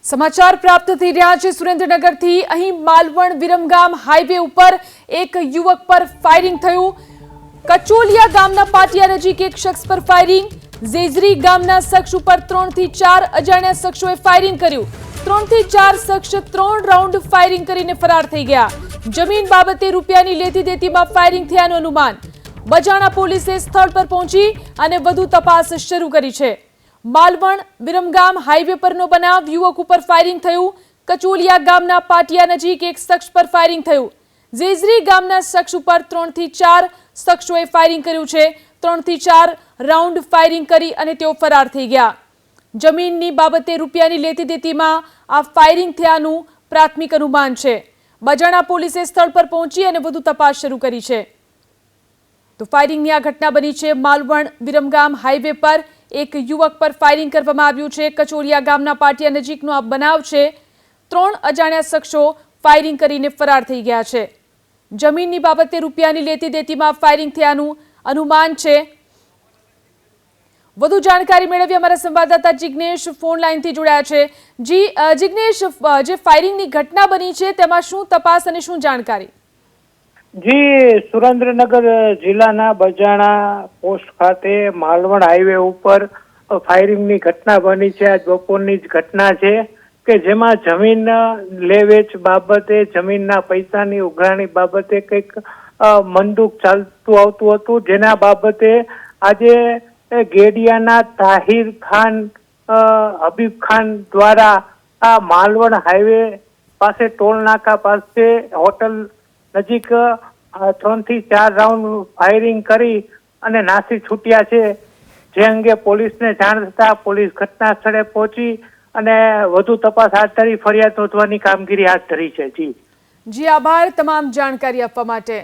સમાચાર પ્રાપ્ત થઈ રહ્યા છે સુરેન્દ્રનગરથી। અહીં માલવણ વિરમગામ હાઈવે ઉપર એક યુવક પર ફાયરિંગ થયું। કચોલિયા ગામના પાટિયા નજીક એક શખ્સ પર ફાયરિંગ। ઝેઝરી ગામના શખ્સ ઉપર 3 થી 4 અજાણ્યા શખ્સોએ ફાયરિંગ કર્યું। 3 થી 4 શખ્સ 3 રાઉન્ડ ફાયરિંગ કરીને ફરાર થઈ ગયા। જમીન બાબતે રૂપિયાની લેતી દેતીમાં ફાયરિંગ થયાનું અનુમાન। બજાણા પોલીસે સ્થળ પર પહોંચી અને વધુ તપાસ શરૂ કરી છે। માલવણ વિરમગામ હાઈવે પરનો બનાવ, યુવક ઉપર ફાયરિંગ થયું। કચોલિયા ગામના પાટિયા નજીક એક શખ્સ પર ફાયરિંગ થયું। ઝેઝરી ગામના શખ્સ ઉપર 3 થી 4 શખ્સોએ ફાયરિંગ કર્યું છે। 3 થી 4 રાઉન્ડ ફાયરિંગ કરી અને તેઓ ફરાર થઈ ગયા। જમીનની બાબતે રૂપિયાની લેતી દેતીમાં આ ફાયરિંગ થયાનું પ્રાથમિક અનુમાન છે। બજાણા પોલીસે સ્થળ પર પહોંચી અને વધુ તપાસ શરૂ કરી છે। તો ફાયરિંગની આ ઘટના બની છે માલવણ વિરમગામ હાઈવે પર। એક યુવક પર ફાયરિંગ કરવામાં આવ્યું છે। કચોલિયા ગામના પાટિયા નજીકનો આ બનાવ છે। 3 અજાણ્યા શખ્સો ફાયરિંગ કરીને ફરાર થઈ ગયા છે। જમીનની બાબતે રૂપિયાની લેતી દેતીમાં ફાયરિંગ થયાનું અનુમાન છે। વધુ જાણકારી મેળવી અમારા સંવાદદાતા જિગ્નેશ ફોન લાઈનથી જોડાયા છે। જી જિગ્નેશ, જે ફાયરિંગની ઘટના બની છે તેમાં શું તપાસ અને શું જાણકારી? જી, સુરેન્દ્રનગર જિલ્લાના બજાણા પોસ્ટ ખાતે માલવણ હાઈવે ઉપર ફાયરિંગની ઘટના બની છે। આજ બપોરની જ ઘટના છે કે જેમાં જમીન લે વેચ બાબતે, જમીનના પૈસાની ઉઘરાણી બાબતે કંઈક મંદુક ચાલતું આવતું હતું, જેના બાબતે આજે ગેડિયાના તાહિર ખાન, હબીબ ખાન દ્વારા આ માલવણ હાઈવે પાસે ટોલ નાકા પાસે હોટલ નજીક 3 થી 4 રાઉન્ડ ફાયરિંગ કરી અને નાસી છૂટ્યા છે। જે અંગે પોલીસને જાણ થતા પોલીસ ઘટના સ્થળે પહોંચી અને વધુ તપાસ હાથ ધરી ફરિયાદ નોંધવાની કામગીરી હાથ ધરી છે। જી, આભાર તમામ જાણકારી આપવા માટે।